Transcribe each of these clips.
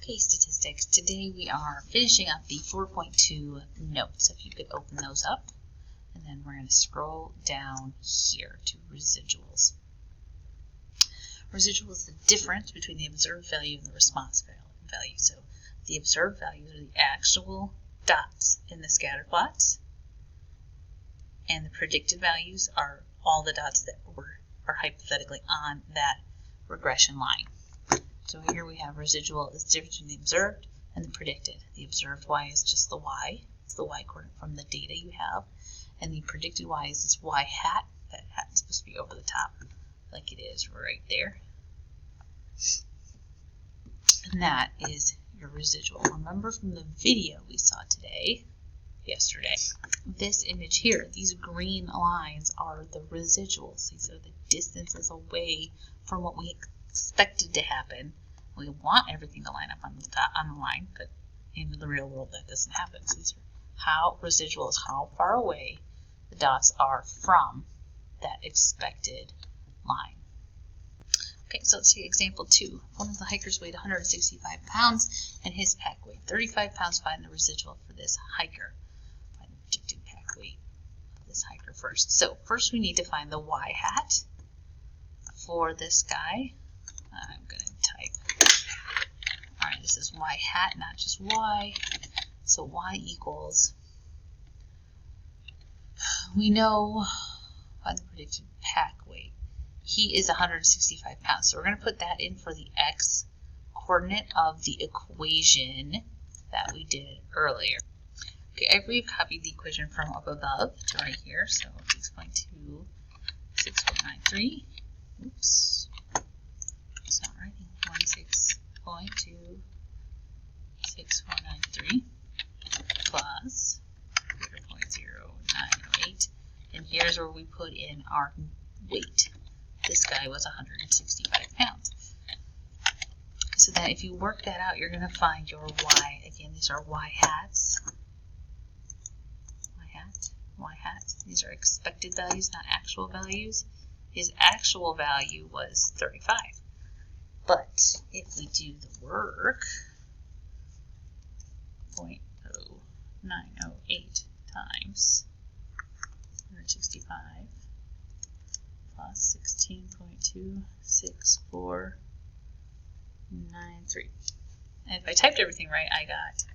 Okay, statistics. Today we are finishing up the 4.2 notes. If you could open those up, and then we're going to scroll down here to residuals. Residual is the difference between the observed value and the response value. So the observed values are the actual dots in the scatter plots, and the predicted values are all the dots that are hypothetically on that regression line. So here we have residual is the difference between the observed and the predicted. The observed y is just the y. It's the y coordinate from the data you have. And the predicted y is this y hat. That hat's supposed to be over the top, like it is right there. And that is your residual. Remember from the video we saw yesterday, this image here, these green lines are the residuals. These are the distances away from what we expected to happen. We want everything to line up on the line, but in the real world that doesn't happen. So these are how residual is how far away the dots are from that expected line. Okay, so let's see example 2. One of the hikers weighed 165 pounds and his pack weighed 35 pounds. Find the residual for this hiker. Find the predicted pack weight of this hiker first. So first we need to find the y hat for this guy. I'm going to type, all right, this is y hat, not just y. So y equals, we know by the predicted pack weight, he is 165 pounds. So we're going to put that in for the x coordinate of the equation that we did earlier. Okay, I've recopied the equation from up above to right here. So 6.2, 6.93. Oops. It's not writing. 16.2, 6493 plus 0.098. And here's where we put in our weight. This guy was 165 pounds. So that if you work that out, you're going to find your y. Again, these are y hats. Y hats. These are expected values, not actual values. His actual value was 35. But if we do the work, 0.0908 times 165 plus 16.26493. And if I typed everything right, I got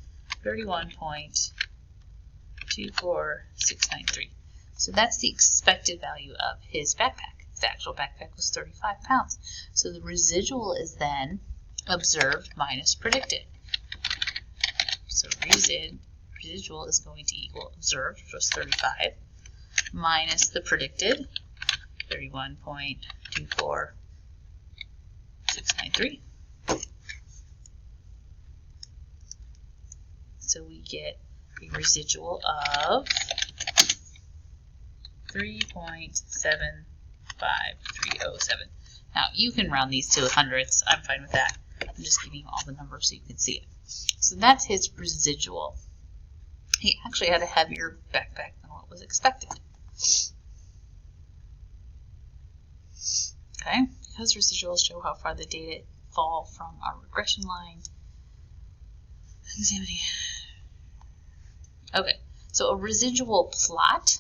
31.24693. So that's the expected value of his backpack. His actual backpack was 35 pounds. So the residual is then observed minus predicted. So residual is going to equal observed, which was 35, minus the predicted, 31.24693. So we get a residual of 3.7307. Now you can round these to hundredths. I'm fine with that. I'm just giving you all the numbers so you can see it. So that's his residual. He actually had a heavier backpack than what was expected. Okay, because residuals show how far the data fall from our regression line. Examining. Okay, so a residual plot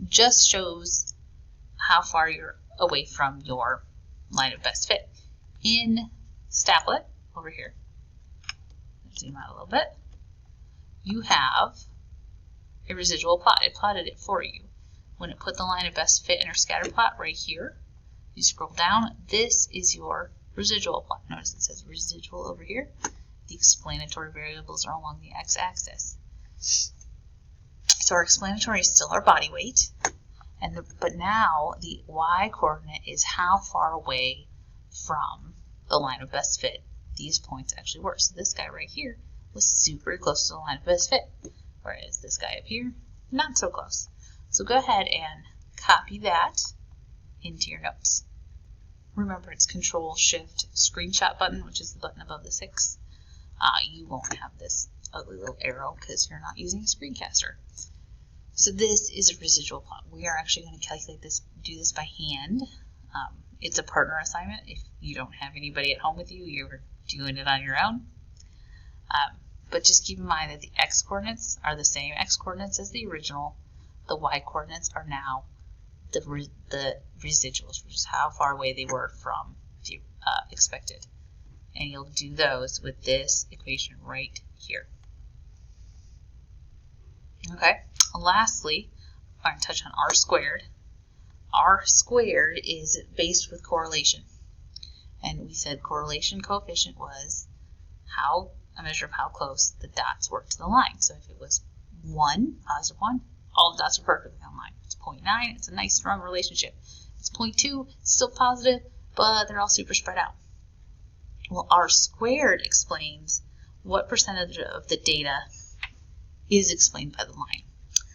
just shows how far you're away from your line of best fit. In Statlet, over here, zoom out a little bit, you have a residual plot. It plotted it for you. When it put the line of best fit in our scatter plot right here, you scroll down, this is your residual plot. Notice it says residual over here. The explanatory variables are along the x-axis. So our explanatory is still our body weight, but now the y-coordinate is how far away from the line of best fit these points actually were. So this guy right here was super close to the line of best fit, whereas this guy up here, not so close. So go ahead and copy that into your notes. Remember, it's Control-Shift Screenshot button, which is the button above the 6. You won't have this ugly little arrow because you're not using a screencaster. So this is a residual plot. We are actually going to calculate this, do this by hand. It's a partner assignment. If you don't have anybody at home with you, you're doing it on your own. But just keep in mind that the x-coordinates are the same x-coordinates as the original. The y-coordinates are now the residuals, which is how far away they were from expected. And you'll do those with this equation right here. Okay, lastly, I'm going to touch on r squared. R squared is based with correlation. And we said correlation coefficient was a measure of how close the dots were to the line. So if it was 1, positive 1, all the dots are perfectly on line. It's 0.9, it's a nice strong relationship. It's 0.2, it's still positive, but they're all super spread out. Well, R squared explains what percentage of the data is explained by the line.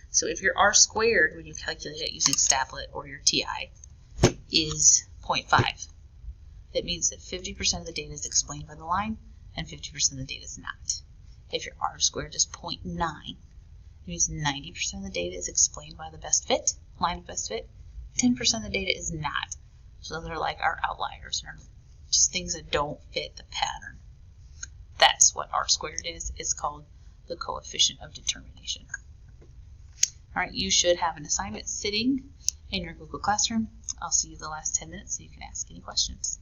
So if your R squared, when you calculate it using Stapplet or your TI, is 0.5, that means that 50% of the data is explained by the line and 50% of the data is not. If your R squared is 0.9, it means 90% of the data is explained by the best fit, line of best fit, 10% of the data is not. So those are like our outliers, or just things that don't fit the pattern. That's what R squared is. It's called the coefficient of determination. All right, you should have an assignment sitting in your Google Classroom. I'll see you the last 10 minutes so you can ask any questions.